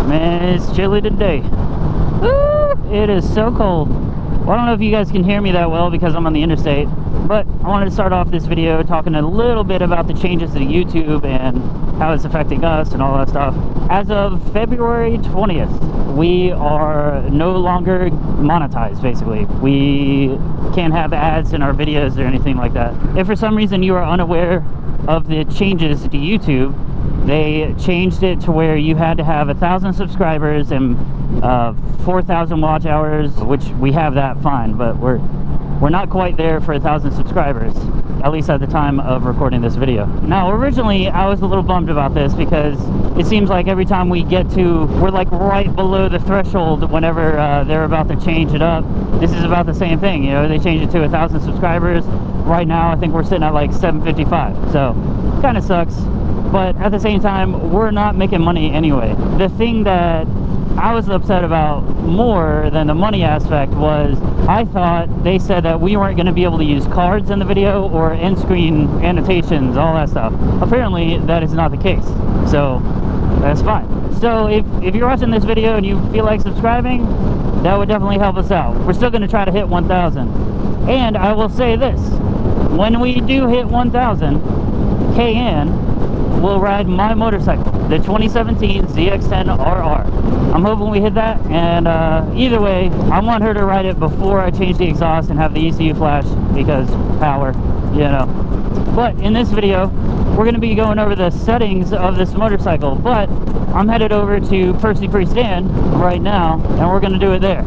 Man, it's chilly today. Woo! It is so cold. Well, I don't know if you guys can hear me that well because I'm on the interstate, but I wanted to start off this video talking a little bit about the changes to YouTube and how it's affecting us and all that stuff. As of February 20th, we are no longer monetized, basically. We can't have ads in our videos or anything like that. If for some reason you are unaware of the changes to YouTube, they changed it to where you had to have 1,000 subscribers and 4,000 watch hours, which we have that fine, but we're not quite there for 1,000 subscribers, at least at the time of recording this video. Now, originally, I was a little bummed about this because it seems like every time we get to, we're like right below the threshold whenever they're about to change it up. This is about the same thing, you know, they changed it to 1,000 subscribers. Right now, I think we're sitting at like 755, so kind of sucks. But at the same time, we're not making money anyway. The thing that I was upset about more than the money aspect was I thought they said that we weren't going to be able to use cards in the video or end screen annotations, all that stuff. Apparently that is not the case, so that's fine. So if you're watching this video and you feel like subscribing, that would definitely help us out. We're still going to try to hit 1,000. And I will say this, when we do hit 1,000, KN will ride my motorcycle, the 2017 ZX-10RR. I'm hoping we hit that, and either way, I want her to ride it before I change the exhaust and have the ECU flash, because power, you know. But in this video, we're going to be going over the settings of this motorcycle, but I'm headed over to Percy Priest Inn right now, and we're going to do it there.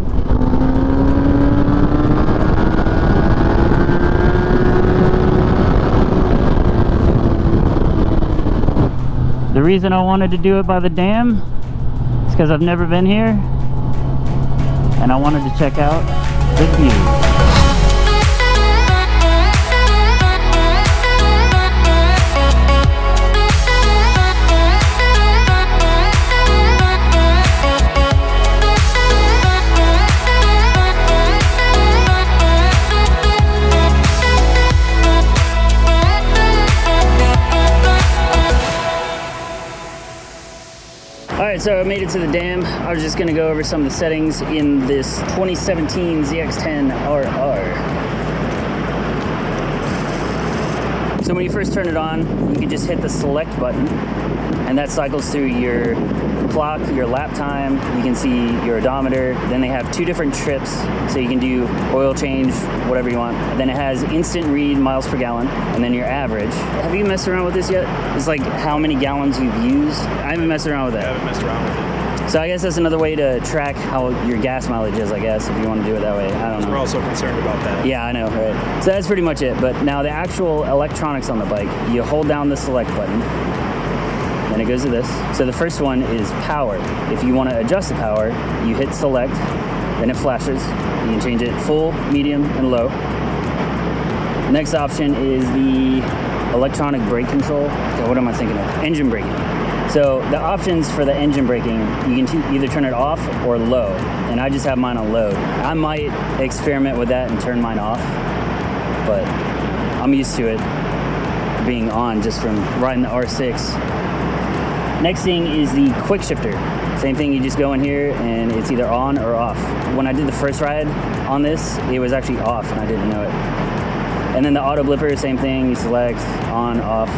The reason I wanted to do it by the dam is because I've never been here and I wanted to check out the view. Alright, so I made it to the dam. I was just going to go over some of the settings in this 2017 ZX-10RR. So when you first turn it on, you can just hit the select button, and that cycles through your clock, your lap time. You can see your odometer. Then they have two different trips, so you can do oil change, whatever you want. Then it has instant read miles per gallon, and then your average. Have you messed around with this yet? It's like how many gallons you've used. I haven't messed around with that. I haven't messed around with it. So I guess that's another way to track how your gas mileage is, I guess, if you want to do it that way. I don't know. We're also concerned about that. Yeah, I know, right? So that's pretty much it. But now the actual electronics on the bike, you hold down the select button, then it goes to this. So the first one is power. If you want to adjust the power, you hit select, then it flashes. You can change it full, medium, and low. Next option is the electronic brake control. So what am I thinking of? Engine braking. So the options for the engine braking, you can either turn it off or low, and I just have mine on low. I might experiment with that and turn mine off, but I'm used to it being on just from riding the R6. Next thing is the quick shifter. Same thing, you just go in here and it's either on or off. When I did the first ride on this, it was actually off and I didn't know it. And then the auto blipper, same thing, you select on, off.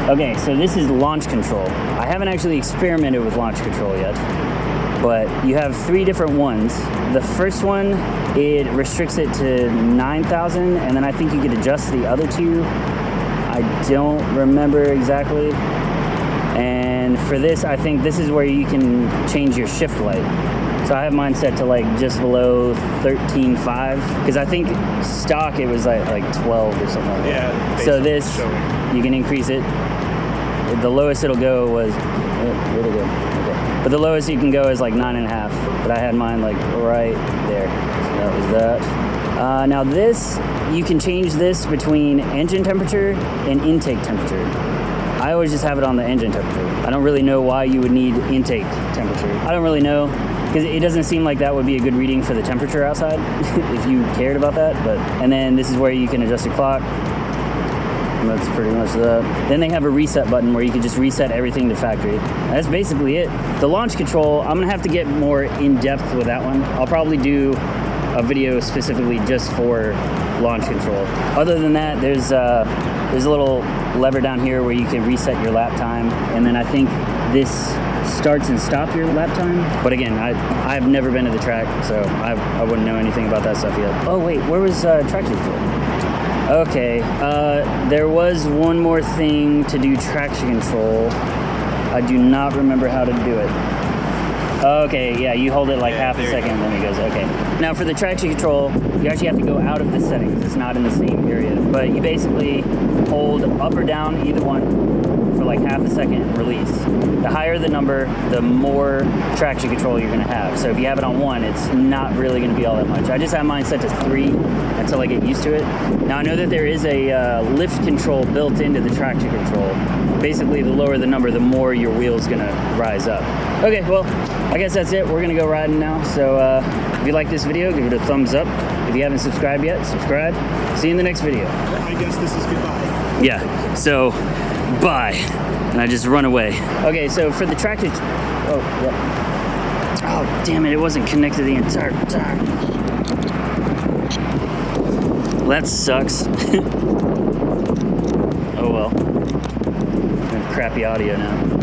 Okay, so this is launch control. I haven't actually experimented with launch control yet, but you have three different ones. The first one, it restricts it to 9,000, and then I think you could adjust the other two. I don't remember exactly. And for this, I think this is where you can change your shift light. So I have mine set to like just below 13.5, because I think stock it was like 12 or something like that. Yeah. So this, you can increase it. The lowest it'll go was, where'd it go? Okay. But the lowest you can go is like 9.5. But I had mine like right there. So that was that. Now this, you can change this between engine temperature and intake temperature. I always just have it on the engine temperature. I don't really know why you would need intake temperature. I don't really know, because it doesn't seem like that would be a good reading for the temperature outside if you cared about that. And then this is where you can adjust your clock. That's pretty much that. Then they have a reset button where you can just reset everything to factory. That's basically it. The launch control, I'm gonna have to get more in depth with that one. I'll probably do a video specifically just for launch control. Other than that, there's a little lever down here where you can reset your lap time, and then I think this starts and stops your lap time. But again, I've never been to the track, so I wouldn't know anything about that stuff yet. Oh wait, where was traction control? Okay, there was one more thing to do traction control. I do not remember how to do it. Okay, yeah, you hold it like half a second and then it goes, okay. Now for the traction control, you actually have to go out of the settings. It's not in the same area. But you basically hold up or down either one for like half a second and release. The higher the number, the more traction control you're gonna have. So if you have it on 1, it's not really gonna be all that much. I just have mine set to 3 until I get used to it. Now I know that there is a lift control built into the traction control. Basically, the lower the number, the more your wheel's gonna rise up. Okay, well, I guess that's it. We're gonna go riding now. So if you like this video, give it a thumbs up. If you haven't subscribed yet, subscribe. See you in the next video. I guess this is goodbye. Yeah, so bye. And I just run away. Okay, so for the traction, oh, yep. Oh, damn it, it wasn't connected the entire time. Well, that sucks. Oh well. I have crappy audio now.